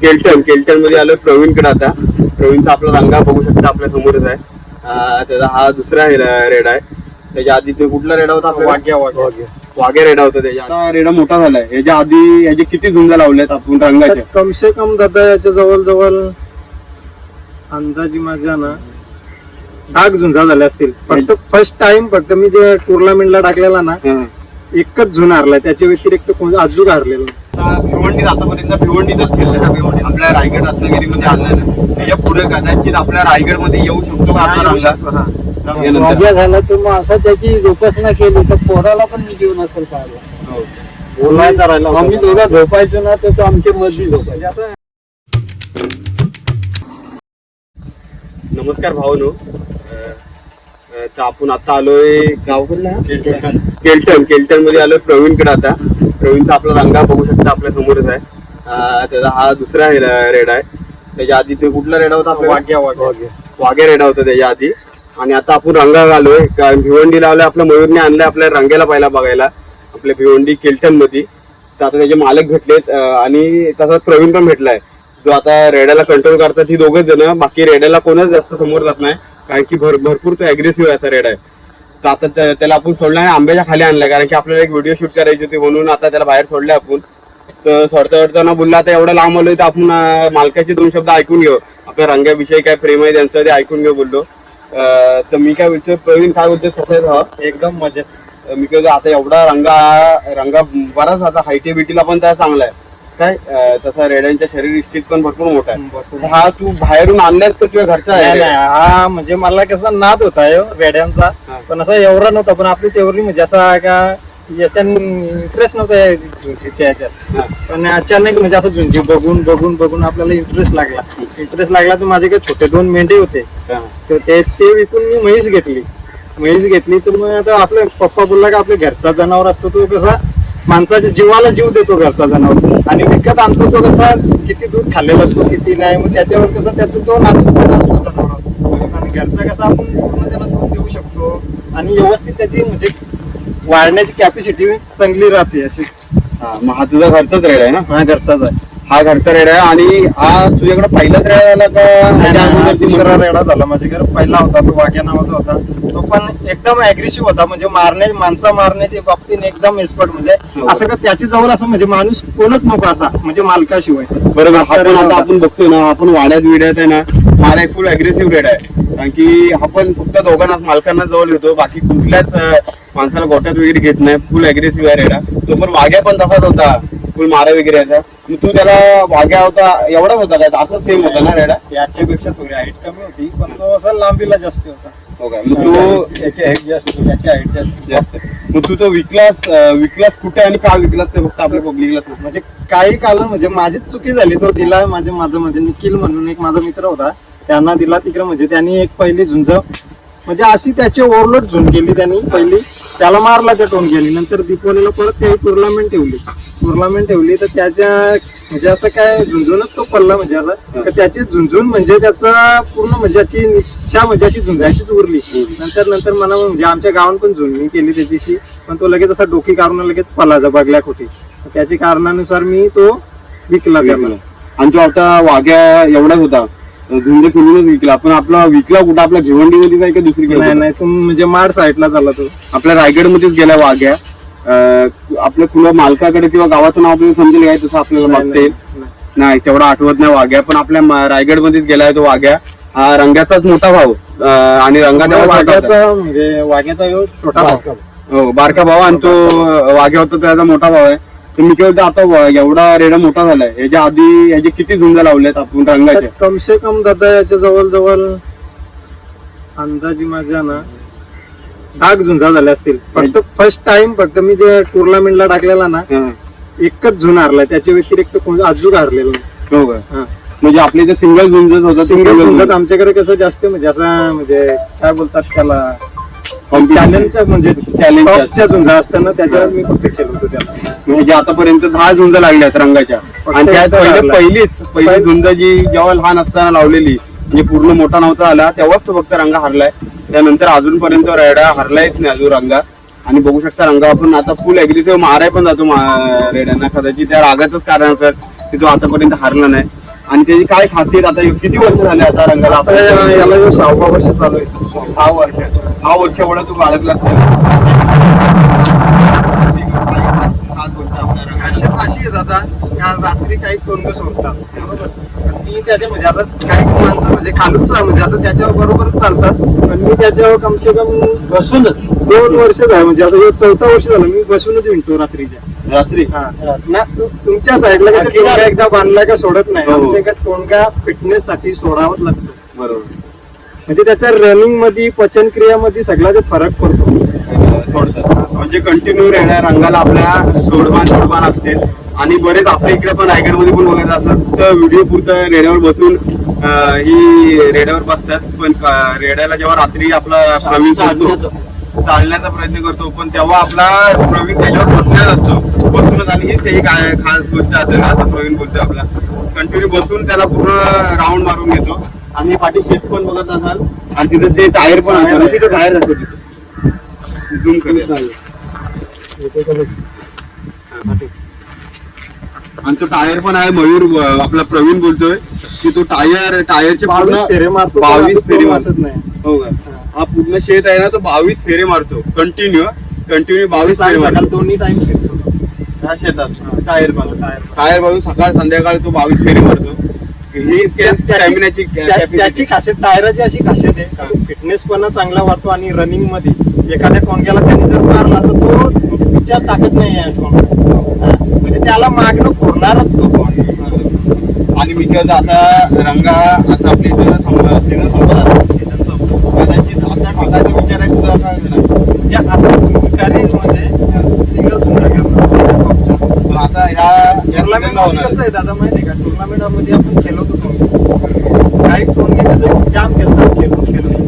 Kelton मध्ये आलोय प्रवीणकडे. आता प्रवीणचा आपला रंगा बघू शकता आपल्या समोरच आहे. त्याचा हा दुसरा रेडा आहे. त्याच्या आधी ते कुठला रेडा होता आपला? वाघ्या रेडा होता. त्याच्या आता रेडा मोठा झालाय. याच्या आधी याचे किती झुंजा लावल्यात आपण रंगाच्या? कम से कम दादा याच्या जवळ अंदाजी माझ्या ना 10 झुंजा झाल्या असतील. फक्त फर्स्ट टाइम फक्त मी जे टुर्नामेंटला टाकलेला ना एकच झुन हारलाय. त्याच्या व्यतिरिक्त अजून हारलेलं. भिवंडीत आतापर्यंत भिवंडीतच खेळलं. भिवंडी आपल्या रायगड रत्नागिरीमध्ये आणलं नाही. त्याच्या पुढे कदाचित आपल्या रायगड मध्ये येऊ शकतो का आपला रंगा? वाघ्या झाला तर मग असं त्याची जोपासना केली तर पोराला पण मी घेऊन असेल पाहिलं. बोलायला राहिला आम्ही दोघा झोपायचो ना तर तो आमच्या मध्ये झोपायचे. असं नमस्कार भावनो. तर आपण आता आलोय गावकडला केल्टन मध्ये आलोय प्रवीणकडे. आता प्रवीणचा आपला रंगा बघू शकता आपल्या समोरच आहे. त्याचा हा दुसरा रेडा आहे. त्याच्या आधी ते कुठला रेडा होता? वाघ्या रेडा होता त्याच्या आधी. आणि आता आपण रंगा घालोय कारण भिवंडी लावलाय. आपल्या मयूरने आणलाय आपल्या रंग्याला पाहिला बघायला आपल्या भिवंडी केल्टन मध्ये. तर आता त्याचे मालक भेटलेत आणि तसाच प्रवीण पण भेटलाय जो आता रेड्याला कंट्रोल करतात. ही दोघच जण. बाकी रेड्याला कोणच जास्त समोर जात नाही कारण की भरपूर तो अग्रेसिव्ह असा रेडा आहे. तर आता त्याला आपण सोडला आणि आंब्याच्या खाली आणलाय कारण की आपल्याला एक व्हिडिओ शूट करायची होती म्हणून आता त्याला बाहेर सोडले आपण. तर सोडताना बोलला आता एवढं लांब आलोय तर आपण मालकाचे 2 शब्द ऐकून घेऊ. आपल्या रंगाविषयी काय प्रेम आहे त्यांचं ते ऐकून घेऊ बोललो. तर मी काय बोलतोय प्रवीण काय बोलतोय कसं आहे? एकदम मजेत. मी काय आता एवढा रंगा बराच आता हायटी बिटीला पण त्या चांगला आहे काय. तसा रेड्यांच्या शरीर इष्टीत पण भरपूर मोठा आहे. हा तू बाहेरून आणलास तर तुझ्या घरचा आहे? हा म्हणजे मला कसा नाद होता रेड्यांचा पण असा एवढा नव्हता. पण आपली तेवढी म्हणजे असा का याच्यात इंटरेस्ट नव्हता झुंजीच्या याच्यात. पण अचानक म्हणजे असं झुंजी बघून आपल्याला इंटरेस्ट लागला. तर माझे काही छोटे 2 मेंढे होते तर ते विकून मी म्हैस घेतली. तर मग आता आपल्या पप्पा बोलला का आपल्या घरचा जनावर असतो तो कसा माणसाच्या जीवाला जीव देतो घरचा जनावर. आणि विकत आणतो तो कसा किती दूध खाल्लेला असतो किती नाही. मग त्याच्यावर कसं त्याचा तो नाजूकपणा असतो जनावर. आणि घरचा कसा आपण पूर्ण त्याला दूध देऊ शकतो आणि व्यवस्थित त्याची म्हणजे वाढण्याची कॅपॅसिटी चांगली राहते अशी. हा तुझा घरचाच रेडा आहे ना? हा घरचाच आहे. हा घरचा रेडा आहे. आणि हा तुझ्याकडे पहिलाच रेडा झाला का? दुसरा रेडा झाला माझ्याकडे. पहिला होता तो वाघ्या नावाचा होता. तो पण एकदम अग्रेसिव्ह होता. म्हणजे माणसं मारण्याच्या बाबतीत एकदम एक्सपर्ट. म्हणजे असं का त्याच्या जवळ असं म्हणजे माणूस कोणच नको असा म्हणजे मालकाशिवाय. बरोबर. आता आपण बघतोय ना आपण वाड्यात आहे ना मला फुल अग्रेसिव्ह रेडा आहे कारण की आपण फक्त दोघांना मालकांना जवळ येतो. बाकी कुठल्याच माणसाला गोट्यात वगैरे घेत नाही. फुल अग्रेसिव्ह आहे रेडा. तो पण वाघ्या पण तसाच होता फुल मारा वगैरे याचा. तू त्याला वाघ्या होता एवढाच होता काय? असं सेम होता ना रेडा? याच्यापेक्षा थोडी हाईट कमी होती पण तो असा लांबीला जास्त होता. हो काय? मग तू याची हाईट जास्त. मग तू तो विकलास कुठे आणि का विकलास ते फक्त आपल्या पब्लिकला? म्हणजे काही काल म्हणजे माझीच चुकी झाली. तो दिला माझं म्हणजे निखिल म्हणून एक माझा मित्र होता त्यांना दिला तिकडे. म्हणजे त्यांनी एक पहिली झुंज म्हणजे अशी त्याची ओव्हरलोड झुंज केली त्यांनी पहिली. त्याला मारला त्या टोन गेली. नंतर दीपावलीला परत त्याची टुर्नामेंट ठेवली तर त्याच्या म्हणजे असं काय झुंजूनच तो पडला. म्हणजे असं त्याची झुंजून म्हणजे त्याचा पूर्ण म्हणजे त्याची इच्छा म्हणजे अशी झुंजायचीच उरली. नंतर मला म्हणजे आमच्या गावात पण झुंजणी केली त्याच्याशी. पण तो लगेच असा डोकी काढून लगेच पळाला बगल्या खोटी. त्याच्या कारणानुसार मी तो विकला त्याला. आणि तो आता वाघ्या एवढाच होता झुंज खेळूनच विकला. पण आपला विकला कुठं? आपल्या भिवंडीमध्ये जाय का दुसरीकडे? नाही तो म्हणजे माड साईडला झाला. तो आपल्या रायगड मध्येच गेला वाघ्या. आपल्या कुणा मालकाकडे किंवा गावाचं नाव आपल्याला समजेल काय तसं आपल्याला बघता येईल नाही. तेवढा आठवत नाही वाघ्या. पण आपल्या रायगड मध्येच गेलाय तो वाघ्या. हा रंगाचाच मोठा भाऊ आणि वाघ्याचा म्हणजे वाघ्याचा छोटा भाऊ. हो बारका भाऊ. आणि तो वाघ्या होता त्याचा मोठा भाऊ आहे. तर मी काय आता एवढा रेडा मोठा झालाय. याच्या आधी याचे किती झुंजा लावल्यात आपण रंगाच्या? कम से कम दादा याच्या जवळ अंदाजी माझ्या ना 10 झुंजा झाल्या असतील. फक्त फर्स्ट टाइम फक्त मी जे टुर्नामेंटला टाकलेला ना एकच झुन हारलाय. त्याच्या व्यतिरिक्त अजून हारलेलं नाही. हो का? म्हणजे आपले जे सिंगल झुंजच होतात. सिंगल झुंजात आमच्याकडे कसं जास्त म्हणजे असं म्हणजे काय बोलतात त्याला चॅलेंजच्या म्हणजे चॅलेंजच्या झुंजा असताना त्याच्यावर मी फक्त खेळतो त्याला. म्हणजे आतापर्यंत 10 झुंजा लागल्यात रंगाच्या. आणि त्यात पहिली झुंज जी जेव्हा लहान असताना लावलेली म्हणजे पूर्ण मोठा नव्हता आला तेव्हाच तो फक्त रंगा हारलाय. त्यानंतर अजूनपर्यंत रेडा हारलायच नाही अजून रंगा. आणि बघू शकता रंगा आपण आता फुल अग्रेसिव्ह माराय पण जातो रेड्यांना. कदाचित त्या रागाचंच कारण असं की तो आतापर्यंत हारला नाही. आणि त्याची काय खासियत आता किती वर्ष झाले आता रंगाला आता याला जो 6वा वर्ष चालू आहे. 6 वर्ष एवढा तू बाळगला खासियत अशी आहे दादा का रात्री काही टोंग सोडतात बरोबर. मी त्याच्या म्हणजे असं काही माणसं म्हणजे खालूच म्हणजे असं त्याच्यावर बरोबर चालतात. पण मी त्याच्यावर कमसे कम बसूनच 2 वर्ष झाले म्हणजे आता हे 4थं वर्ष झालं मी बसूनच विणतो रात्रीच्या. रात्री ना तुमच्या साईडला कसं टोंगा एकदा बांधला का सोडत नाही. हो. आमच्या इकडे टोंगा फिटनेस साठी सोडावाच लागतो. बरोबर. म्हणजे त्याच्या रनिंग मध्ये पचन क्रियामध्ये सगळा जो फरक पडतो. सोडतात म्हणजे कंटिन्यू रंगाला आपल्या सोडबान असते. आणि बरेच आपल्या इकडे पण रायगडमध्ये पण बघायचं असतात तर व्हिडिओ पुरतं रेड्यावर बसून ही रेड्यावर बसतात. पण रेड्याला जेव्हा रात्री आपला प्रवीण चालण्याचा प्रयत्न करतो पण तेव्हा आपला प्रवीण त्याच्यावर बसलेला असतो. बसूनच आणि हीच त्याची काय खास गोष्ट असेल आता प्रवीण बोलतोय आपला कंटिन्यू बसून त्याला पूर्ण राऊंड मारून घेतो. आणि पाठी शेत पण बघत असाल आणि तिथं ते टायर पण असतात. तिथं टायर असतो तिथं झूम करेल आणि तो टायर पण आहे. मयूर आपला प्रवीण बोलतोय की तो टायरचे 22 फेरे मारतो. 22 फेरे मारत नाही. हो का. हा पूर्ण शेत आहे ना तो 22 फेरे मारतो कंटिन्यू 22 फेरे मारतो दोन्ही टाइम शिकतो ह्या शेतात. टायर बाजू सकाळ संध्याकाळ तो 22 फेरे मारतो. ही स्टॅमिनाची त्याची खासियत टायराची अशी खासियत आहे फिटनेस पण चांगला वाटतो. आणि रनिंग मध्ये एखाद्या टोंग्याला त्यांनी जर मारला तर तो विचार टाकत नाही म्हणजे त्याला मागणं फोडणारच तो. आणि मी केलं आता रंगा आता आपल्या इथं सीझन संपत कदाचित आता टाकायचा विचार आहे तुझा काय म्हणजे आता म्हणजे सिंगल पण आता टुर्नामेंट कसं आहे दादा माहिती आहे का. टुर्नामेंटमध्ये आपण खेळतो काही टोनगे कसं जाम खेळून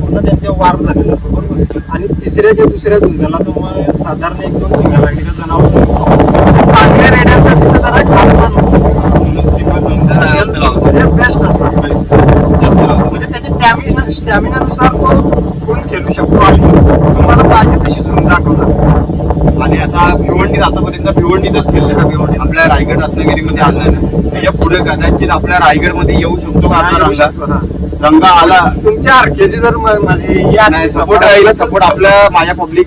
पूर्ण त्यांच्या वार झालेला असतो बरोबर. आणि तिसऱ्या किंवा दुसऱ्या धुंजाला तो मग साधारण 1-2 सिंगल लागली का जनावर चांगल्या रेड्याचा तिथं जरा खालमान म्हणजे बेस्ट असतात. म्हणजे त्याच्या स्टॅमिनानुसार तो फुल खेळू शकतो आणि तुम्हाला पाहिजे तशी झुंज दाखवणार. आणि आता भिवंडीत आतापर्यंत भिवंडीतच खेळले हा भिवंडी आपल्या रायगड रत्नागिरीमध्ये आला नाही. त्याच्या पुढे कदाचित आपल्या रायगडमध्ये येऊ शकतो का आपला रंगा आला. तुमच्या आरकेची जर माझी सपोर्ट राहील सपोर्ट माझ्या पब्लिक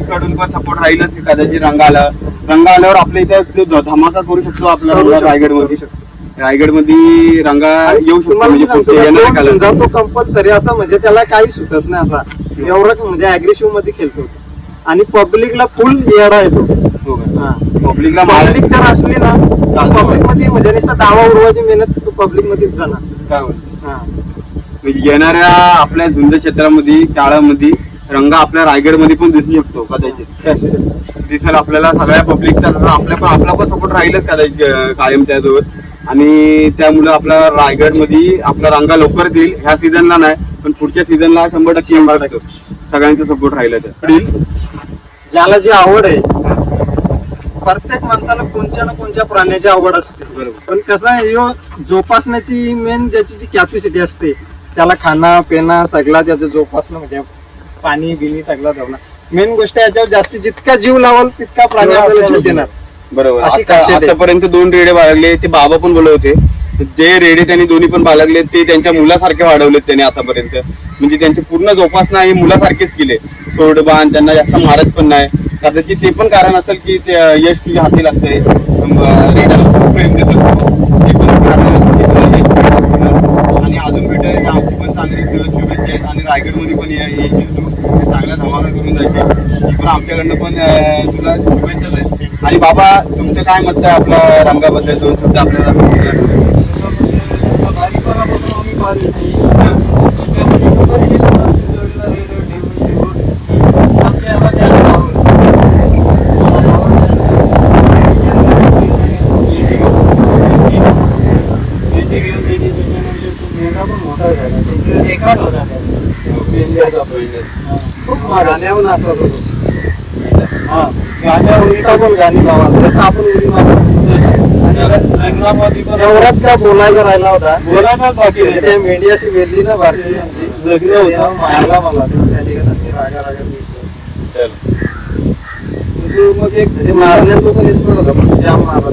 कडून पण सपोर्ट राहीलच. कदाचित रंगा आल्यावर आपल्या इथे धमाका करू शकतो आपला रायगडमध्ये रंगा येऊ शकतो. तो कंपल्सरी असा म्हणजे त्याला काही सुचत नाही असा एवढं म्हणजे अग्रेसिव्ह मध्ये खेळतो. आणि पब्लिकला फुल येडा येतो. पब्लिक जर असली ना पब्लिक मध्ये म्हणजे नुसता दावा उडवायची मेहनत तो पब्लिक मध्येच जाणार. काय म्हणजे येणाऱ्या आपल्या झुंज क्षेत्रामध्ये काळामध्ये रंगा आपल्या रायगडमध्ये पण दिसू शकतो कदाचित. दिसेल आपल्याला सगळ्या पब्लिकचा आपला पण सपोर्ट राहीलच कदाचित कायम त्याजवळ. आणि त्यामुळे आपला रायगडमध्ये आपला रंगा लवकरच येईल. ह्या सीझनला नाही पण पुढच्या सीझनला 100% येऊ शकतो. सगळ्यांचा सपोर्ट राहिला तर ज्याला जी आवड आहे प्रत्येक माणसाला कोणत्या ना कोणत्या प्राण्याची आवड असते बरोबर. पण कसं आहे जोपासण्याची मेन ज्याची जी कॅपॅसिटी असते त्याला खाना पिना सगळा त्याचं जोपासणं म्हणजे पाणी बिनी सगळा ठेवला. मेन गोष्ट याच्यावर जास्ती जितका जीव लावाल तितका प्राणी आपल्याला जीव देणार. बरोबर. आतापर्यंत 2 रेडे बाळगले ते बाबा पण बोलत होते. जे रेडे त्यांनी दोन्ही पण बाळगले ते त्यांच्या मुलासारखे वाढवलेत त्यांनी आतापर्यंत. म्हणजे त्यांची पूर्ण जोपासना हे मुलासारखेच केले. सोडबान त्यांना जास्त मारत पण नाही. कदाचित ते पण कारण असेल की ते यश तुझ्या हाती लागतंय रेड्याला खूप प्रेम देतो ते पण आणि अजून भेटेल आमची पण चांगली शुभेच्छा आहेत. आणि रायगडमध्ये पण येशील तू चांगला धमाका करून जायची ही पण आमच्याकडनं पण तुला शुभेच्छाच आहेत. आणि बाबा तुमचं काय मत आहे आपल्या रंगाबद्दल 2 शब्द आपल्याला. गाणी गावात जसं आपण एवढाच का बोलायचा राहिला होता. बोलायचाच बाकी आहे. त्या मीडियाशी वेळली ना भारतीय लग्न होतं मारला मला त्या ठिकाणी मग एक मारण्यात तो पण एक्सपर्ट होता पण जाम मारला.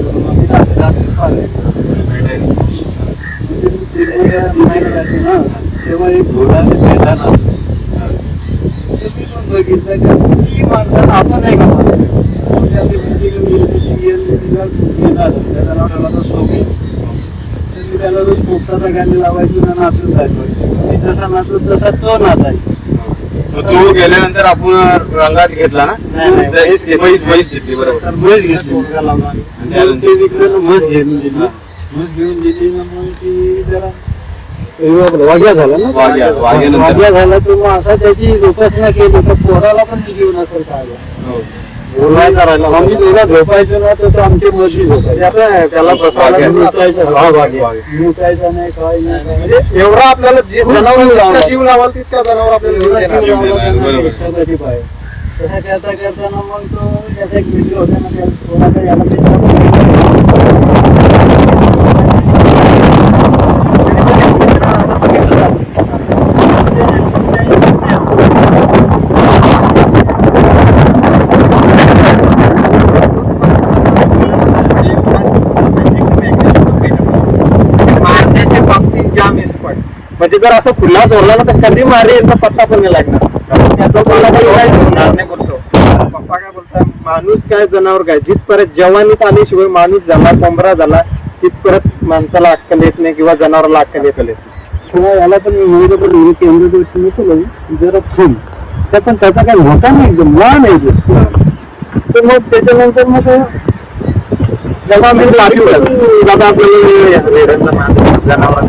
फिरायला जाते ना तेव्हा एक घोडाने मैदान असतं. तर मी पण बघितलं का ती माणसाला आपण आहे का माणसं म्हणजे आता म्हणजे त्याचं नाव ठेवलं सोमी. तर मी त्याला रोज पोपटाचा गाणी लावायची ना नाचून जायचो. मी जसा नाचतो तसा तो नाचायचा. तू गेल्यानंतर आपण रंगात घेतला ना? नाही, म्हैस घेतली बरोबर. तर म्हस घेतली मुलगा लावला आणि ते विकलं म्हस घेऊन दिली. म्हस घेऊन दिली ना मग ती जरा वाघ्या झाला ना. वाघ्या झाला तर मग असा त्याची जोपासना केली तर पोराला पण मी घेऊन असेल काय काय करायला आम्ही दोघा झोपायचो ना तर तो आमच्या मध्ये झोपायचं. त्याला बसायला मुचायचा नाही काय नाही म्हणजे एवढा आपल्याला जनावर जीव लावाल तितका जनावर आपल्याला तसं करताना मग तो त्याचा एक व्हिडिओ होता ना त्या पोराला याला मारण्याच्या बाबतीत जाम एक्सपर्ट. म्हणजे जर असं खुल्ला सोडला ना तर कधी मारे यांचा पत्ता पण नाही लागणार. त्याचा मला काही काय होणार नाही बोलतो. पप्पा काय बोलतात माणूस काय जनावर काय जिथपर्यंत जवानीत आल्याशिवाय माणूस झाला कोंबडा झाला तिथपर्यंत माणसाला अक्कल येत नाही किंवा जनावराला अक्कल येत नाही. किंवा याला पण विविध केंद्र दर्शनी केलं जरा फुल तर पण त्याचा काही मोठा नाही एकदम लहान आहे ते. तर मग त्याच्यानंतर मग जेव्हा मी आपल्याला जनावर